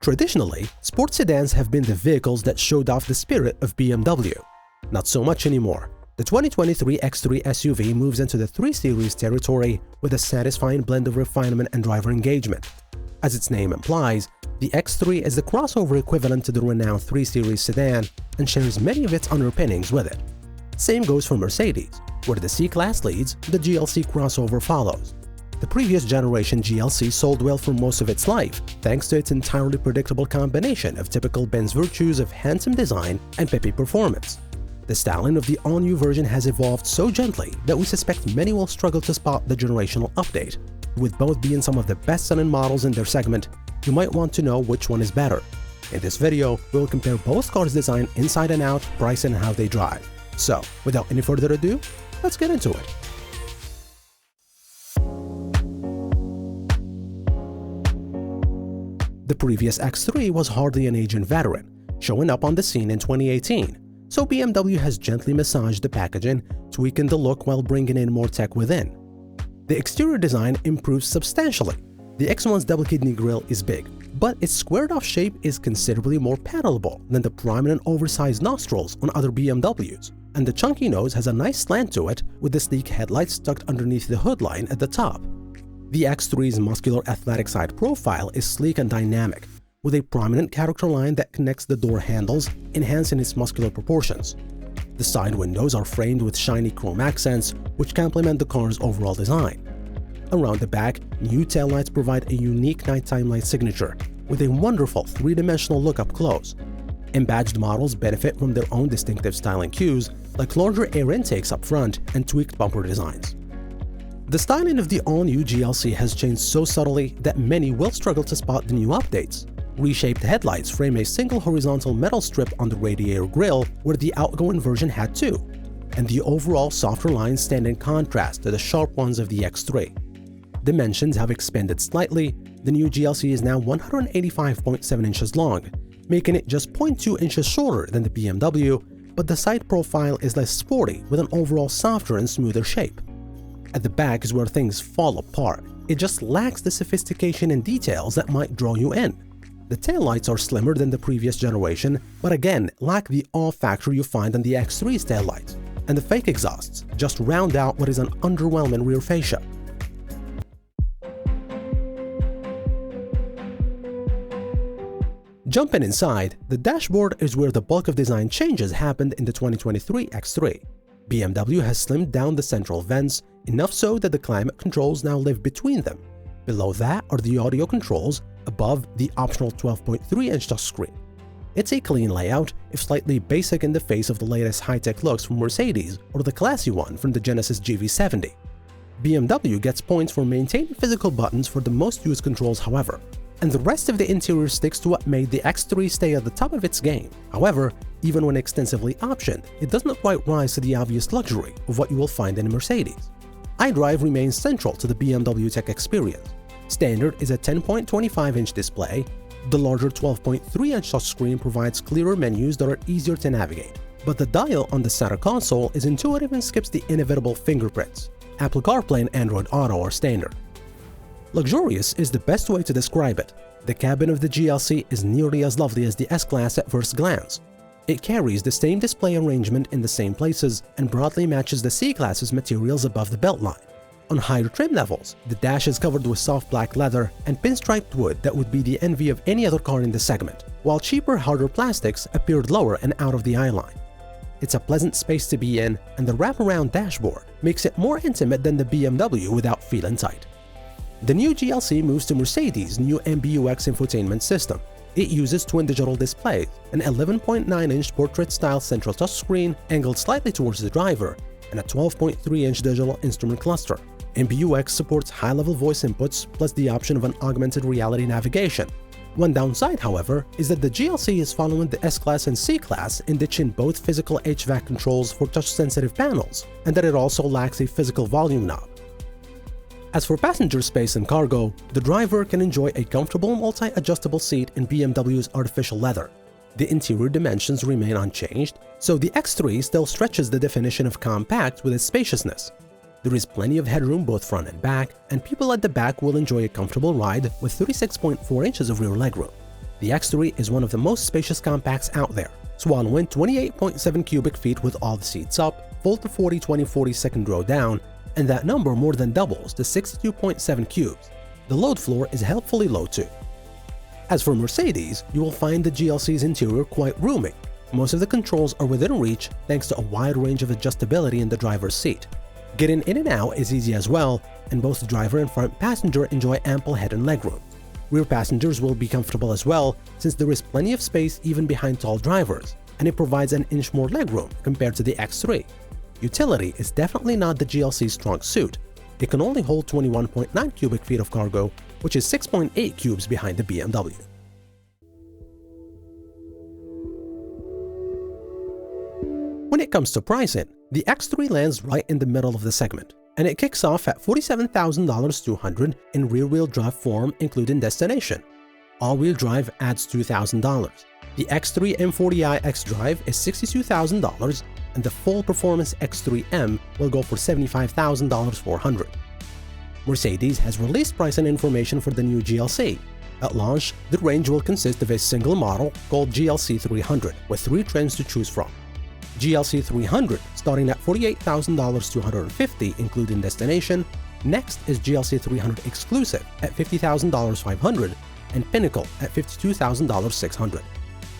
Traditionally, sports sedans have been the vehicles that showed off the spirit of BMW. Not so much anymore. The 2023 X3 SUV moves into the 3 Series territory with a satisfying blend of refinement and driver engagement. As its name implies, the X3 is the crossover equivalent to the renowned 3 Series sedan and shares many of its underpinnings with it. Same goes for Mercedes, where the C-Class leads, the GLC crossover follows. The previous generation GLC sold well for most of its life, thanks to its entirely predictable combination of typical Benz virtues of handsome design and peppy performance. The styling of the all-new version has evolved so gently that we suspect many will struggle to spot the generational update. With both being some of the best-selling models in their segment, you might want to know which one is better. In this video, we will compare both cars' design inside and out, price, and how they drive. So, without any further ado, let's get into it. The previous X3 was hardly an aging veteran, showing up on the scene in 2018, so BMW has gently massaged the packaging, tweaking the look while bringing in more tech within. The exterior design improves substantially. The X1's double kidney grille is big, but its squared-off shape is considerably more palatable than the prominent oversized nostrils on other BMWs, and the chunky nose has a nice slant to it with the sleek headlights tucked underneath the hood line at the top. The X3's muscular athletic side profile is sleek and dynamic, with a prominent character line that connects the door handles, enhancing its muscular proportions. The side windows are framed with shiny chrome accents, which complement the car's overall design. Around the back, new taillights provide a unique nighttime light signature, with a wonderful three-dimensional look up close. Embadged models benefit from their own distinctive styling cues, like larger air intakes up front and tweaked bumper designs. The styling of the all-new GLC has changed so subtly that many will struggle to spot the new updates. Reshaped headlights frame a single horizontal metal strip on the radiator grille where the outgoing version had two, and the overall softer lines stand in contrast to the sharp ones of the X3. Dimensions have expanded slightly. The new GLC is now 185.7 inches long, making it just 0.2 inches shorter than the BMW, but the side profile is less sporty with an overall softer and smoother shape. At the back is where things fall apart. It just lacks the sophistication and details that might draw you in. The taillights are slimmer than the previous generation, but again lack the awe factor you find on the X3's taillights, and the fake exhausts just round out what is an underwhelming rear fascia. Jumping inside, the dashboard is where the bulk of design changes happened in the 2023 X3. BMW has slimmed down the central vents, enough so that the climate controls now live between them. Below that are the audio controls, above the optional 12.3-inch touchscreen. It's a clean layout, if slightly basic in the face of the latest high-tech looks from Mercedes or the classy one from the Genesis GV70. BMW gets points for maintaining physical buttons for the most used controls, however, and the rest of the interior sticks to what made the X3 stay at the top of its game. However, even when extensively optioned, it does not quite rise to the obvious luxury of what you will find in a Mercedes. iDrive remains central to the BMW tech experience. Standard is a 10.25-inch display. The larger 12.3-inch touchscreen provides clearer menus that are easier to navigate, but the dial on the center console is intuitive and skips the inevitable fingerprints. Apple CarPlay and Android Auto are standard. Luxurious is the best way to describe it. The cabin of the GLC is nearly as lovely as the S-Class at first glance. It carries the same display arrangement in the same places and broadly matches the C-Class's materials above the beltline. On higher trim levels, the dash is covered with soft black leather and pinstriped wood that would be the envy of any other car in the segment, while cheaper, harder plastics appeared lower and out of the eyeline. It's a pleasant space to be in, and the wraparound dashboard makes it more intimate than the BMW without feeling tight. The new GLC moves to Mercedes' new MBUX infotainment system. It uses twin digital displays, an 11.9-inch portrait-style central touchscreen angled slightly towards the driver, and a 12.3-inch digital instrument cluster. MBUX supports high-level voice inputs plus the option of an augmented reality navigation. One downside, however, is that the GLC is following the S-Class and C-Class in ditching both physical HVAC controls for touch-sensitive panels, and that it also lacks a physical volume knob. As for passenger space and cargo, the driver can enjoy a comfortable multi-adjustable seat in BMW's artificial leather. The interior dimensions remain unchanged, so the X3 still stretches the definition of compact with its spaciousness. There is plenty of headroom both front and back, and people at the back will enjoy a comfortable ride with 36.4 inches of rear legroom. The X3 is one of the most spacious compacts out there, swallowing 28.7 cubic feet with all the seats up, fold to 40-20-40 second row down, and that number more than doubles to 62.7 cubes. The load floor is helpfully low too. As for Mercedes, you will find the GLC's interior quite roomy. Most of the controls are within reach thanks to a wide range of adjustability in the driver's seat. Getting in and out is easy as well, and both the driver and front passenger enjoy ample head and legroom. Rear passengers will be comfortable as well, since there is plenty of space even behind tall drivers, and it provides an inch more legroom compared to the X3. Utility is definitely not the GLC's strong suit. It can only hold 21.9 cubic feet of cargo, which is 6.8 cubes behind the BMW. When it comes to pricing, the X3 lands right in the middle of the segment, and it kicks off at $47,200 in rear-wheel drive form including destination. All-wheel drive adds $2,000. The X3 M40i xDrive is $62,000, and the full performance X3M will go for $75,400. Mercedes has released pricing information for the new GLC. At launch, the range will consist of a single model called GLC 300 with 3 trims to choose from. GLC 300 starting at $48,250 including destination. Next is GLC 300 Exclusive at $50,500 and Pinnacle at $52,600.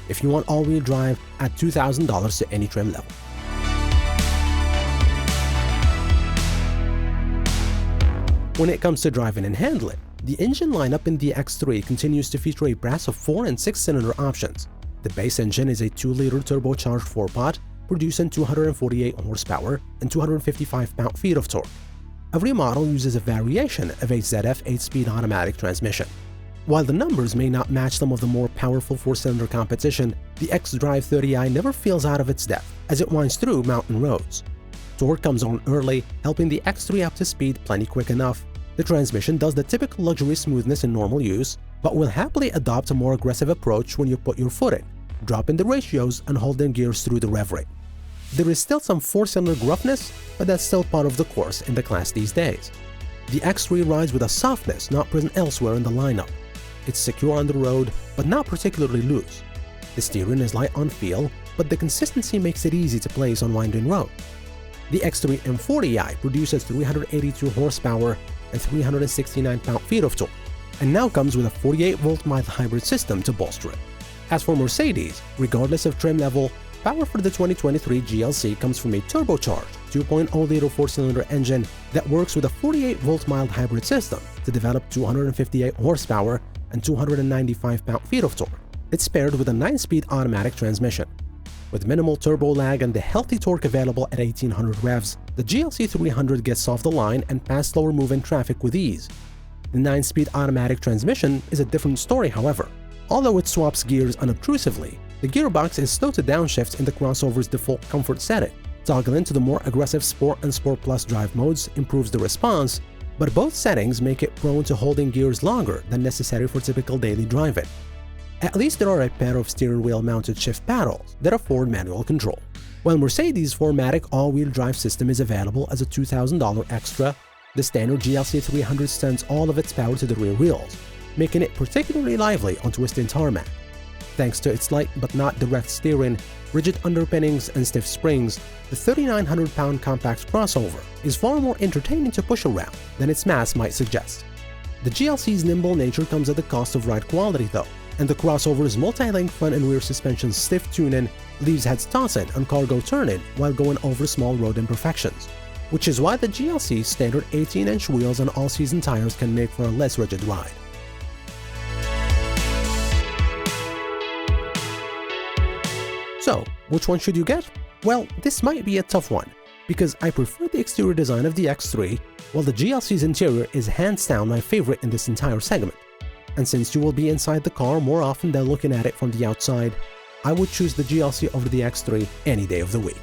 If you want all-wheel drive, add $2,000 to any trim level. When it comes to driving and handling, the engine lineup in the X3 continues to feature a brass of 4- and 6-cylinder options. The base engine is a 2-liter turbocharged 4-pot, producing 248 horsepower and 255 pound-feet of torque. Every model uses a variation of a ZF 8-speed automatic transmission. While the numbers may not match some of the more powerful 4-cylinder competition, the xDrive 30i never feels out of its depth as it winds through mountain roads. Torque comes on early, helping the X3 up to speed plenty quick enough. The transmission does the typical luxury smoothness in normal use, but will happily adopt a more aggressive approach when you put your foot in, dropping the ratios and holding gears through the rev rate. There is still some 4-cylinder gruffness, but that's still part of the course in the class these days. The X3 rides with a softness not present elsewhere in the lineup. It's secure on the road, but not particularly loose. The steering is light on feel, but the consistency makes it easy to place on winding road. The X3 M40i produces 382 horsepower and 369 pound-feet of torque, and now comes with a 48-volt mild hybrid system to bolster it. As for Mercedes, regardless of trim level, power for the 2023 GLC comes from a turbocharged 2.0-liter 4-cylinder engine that works with a 48-volt mild hybrid system to develop 258 horsepower and 295 pound-feet of torque. It's paired with a 9-speed automatic transmission. With minimal turbo lag and the healthy torque available at 1800 revs, the GLC 300 gets off the line and past slower-moving traffic with ease. The 9-speed automatic transmission is a different story, however. Although it swaps gears unobtrusively, the gearbox is slow to downshift in the crossover's default comfort setting. Toggling to the more aggressive Sport and Sport Plus drive modes improves the response, but both settings make it prone to holding gears longer than necessary for typical daily driving. At least there are a pair of steering wheel mounted shift paddles that afford manual control. While Mercedes' 4MATIC all-wheel drive system is available as a $2,000 extra, the standard GLC 300 sends all of its power to the rear wheels, making it particularly lively on twisting tarmac. Thanks to its light but not direct steering, rigid underpinnings, and stiff springs, the 3,900-pound compact crossover is far more entertaining to push around than its mass might suggest. The GLC's nimble nature comes at the cost of ride quality though, and the crossover's multi-link front and rear suspension's stiff tuning leaves heads tossing on cargo turning while going over small road imperfections, which is why the GLC's standard 18-inch wheels and all-season tires can make for a less rigid ride. So, which one should you get? Well, this might be a tough one, because I prefer the exterior design of the X3, while the GLC's interior is hands down my favorite in this entire segment. And since you will be inside the car more often than looking at it from the outside, I would choose the GLC over the X3 any day of the week.